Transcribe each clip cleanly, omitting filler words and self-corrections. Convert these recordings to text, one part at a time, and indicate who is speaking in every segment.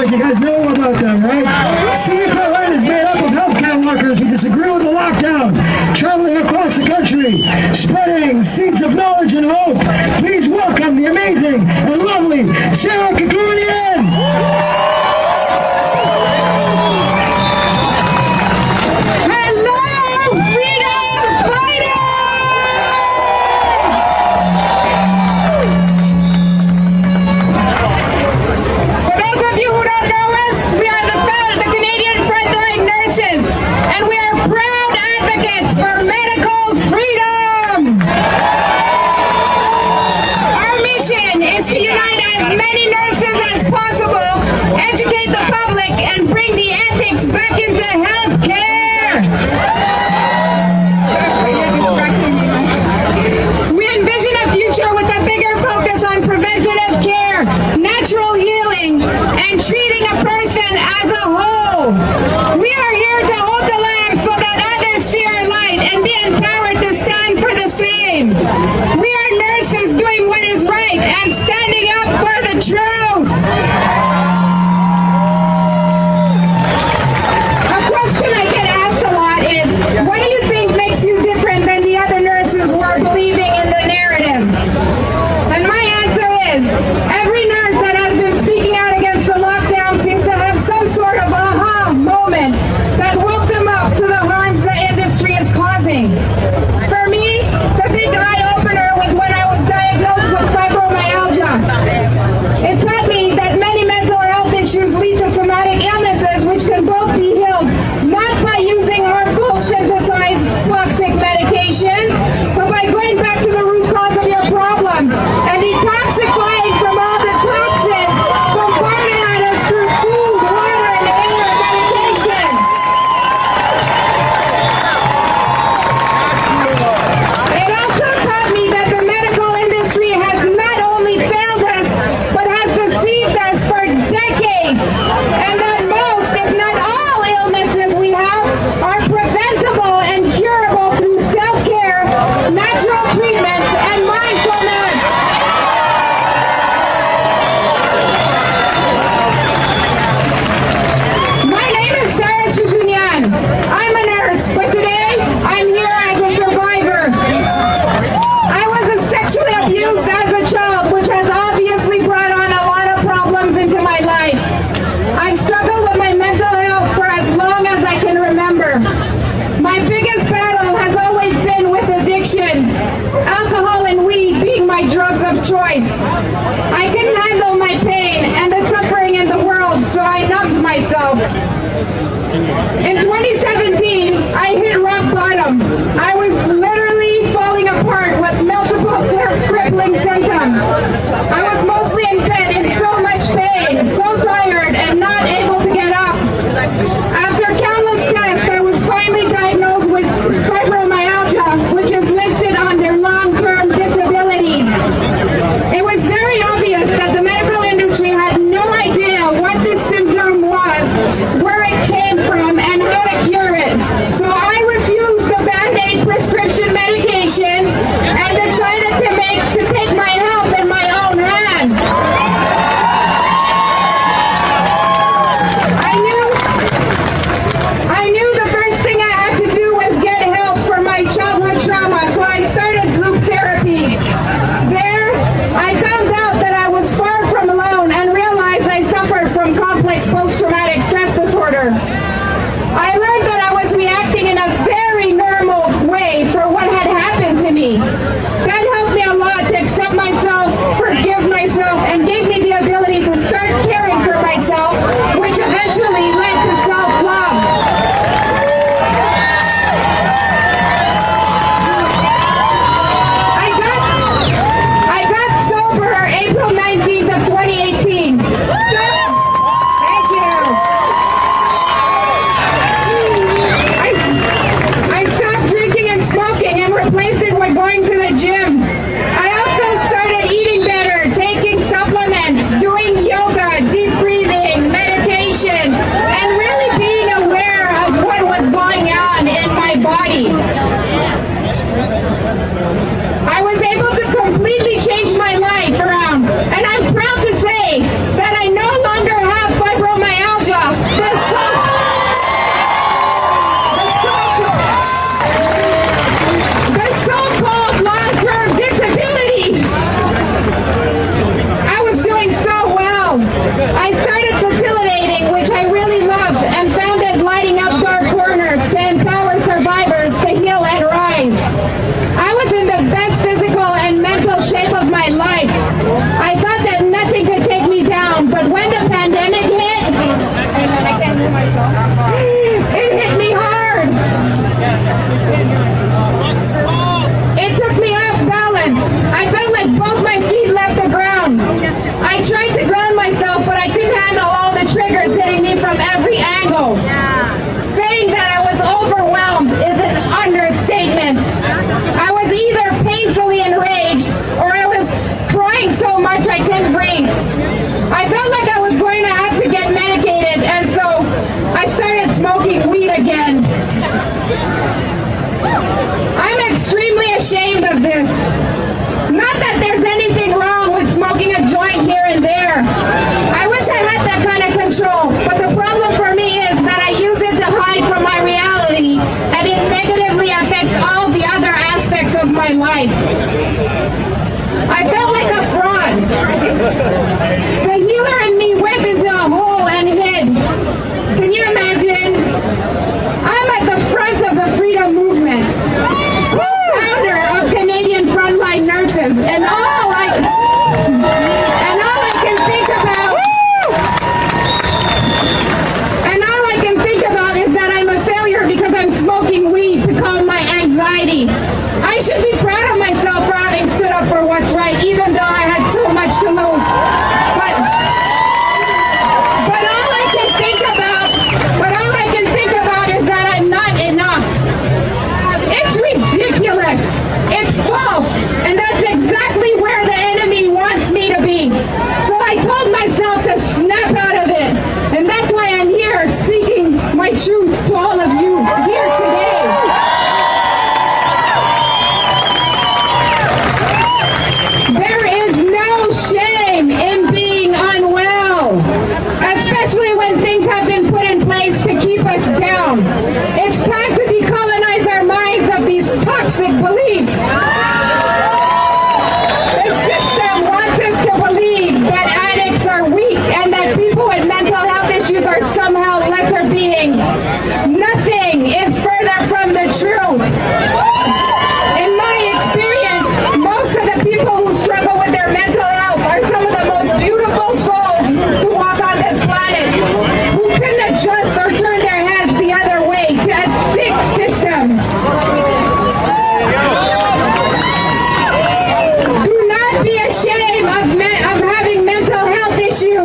Speaker 1: You guys know about them, right? City Frontline is made up of healthcare workers who disagree with the lockdown, traveling across the country, spreading seeds of knowledge and hope. Please welcome the amazing and lovely Sarah Kakunian!
Speaker 2: For medical freedom! Our mission is to unite as many nurses as possible, educate the public, and bring the ethics back into healthcare. We envision a future with a bigger focus on preventative care, natural healing, and treating a person as a whole. We are here to hold the lamp so that others see our light and be empowered to stand for the same. We are nurses doing what is right and standing up for the truth. A question I get asked a lot is, what do you think makes you different than the other nurses who are believing in the narrative? And my answer is, every nurse that has been speaking out against the lockdown seems to have some sort of aha moment that woke them up to the harms the industry is causing. For me, the big eye-opener was when I was diagnosed with fibromyalgia. It taught me that many mental health issues lead to somatic illnesses which can both be healed not by using harmful synthesized toxic medications, but by going back to the root cause of your problems and detoxifying from all the toxins bombarded at us through food, water, and air medication. It also taught me that the medical industry has not only failed us, but has deceived us for decades, and that most, if not all, illnesses we have are preventable and curable through self-care, natural treatments, and mindfulness. My name is Sarah Kakunian. I'm a nurse, but today I'm here as a survivor. I was sexually abused as a child, which has obviously brought on a lot of problems into my life. I've struggled with my mental health for as long as I can remember. My biggest battle has always been with addictions, alcohol and weed being my drugs of choice. I couldn't handle my pain and the suffering in the world, so I numbed myself. In 2017, I hit rock bottom. I was literally falling apart with multiple crippling symptoms. I was mostly in bed in so much pain, so tired, and not able to get up. After countless tests, I was finally diagnosed with fibromyalgia, which is listed under long-term disabilities. It was very obvious that the medical industry had no idea what this syndrome was, where it came from, and how to cure it. So I refused the Band-Aid prescription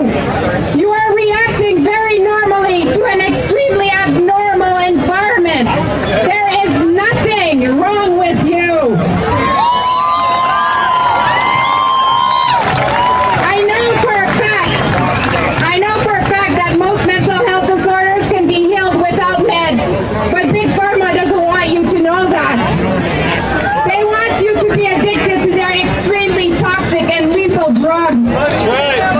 Speaker 2: news. You are reacting very normally to an extremely abnormal environment. There is nothing wrong with you. I know for a fact that most mental health disorders can be healed without meds, but Big Pharma doesn't want you to know that. They want you to be addicted to their extremely toxic and lethal drugs.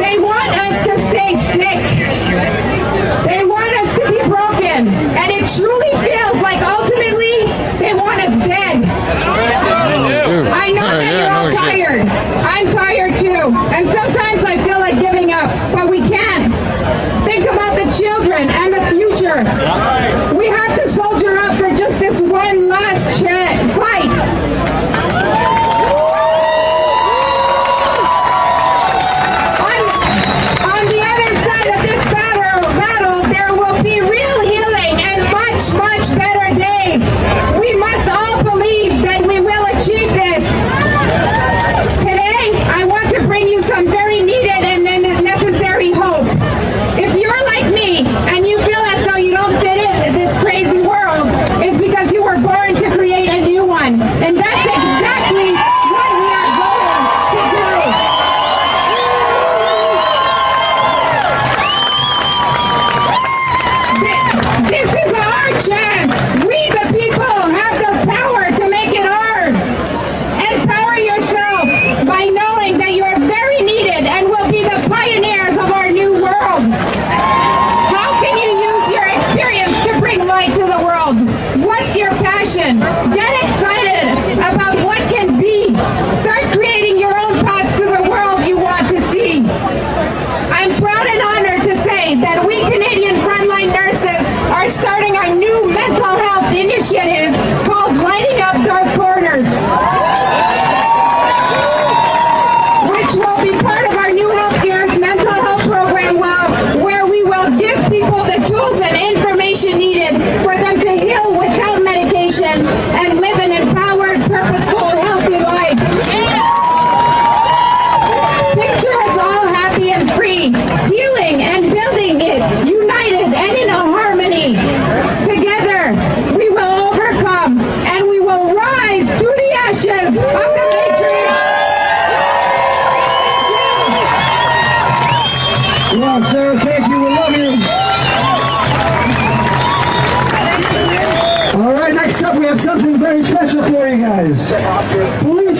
Speaker 2: They want us to stay sick. They want us to be broken. And it truly feels like ultimately they want us dead. I know that you're all tired. I'm tired too. And sometimes I feel like giving up, but we can't. Think about the children and the future. We have to soldier up for just this one last fight. On the other side of this battle, there will be real healing and much, much better days. We must all believe that we will achieve this. Today, I want to bring you some very needed and necessary hope. If you're like me and you feel as though you don't fit in this crazy world, it's because you were born to create a new one. And that's exactly what we are going to do. This is our chance. We, the people, have the power to make it ours. Empower yourself by knowing that you are very needed and will be the pioneers of our new world. How can you use your experience to bring light to the world? What's your passion? Get excited about what can be. Start creating your own paths to the world you want to see. I'm proud and honored to say that we Canadian frontline nurses are starting our new mental health initiative called Lighting Up Dark Corners, which will be part of our new healthcare's mental health program, where we will give people the tools and information needed for them to heal without medication and live an empowered, purposeful, healthy life. Picture us all happy and free, healing and building it, united and in a harmony. Together, we will overcome and we will rise through the ashes of the matrix.
Speaker 1: Well, sir, thank you. We love you. All right, next up, we have something very special for you guys. Police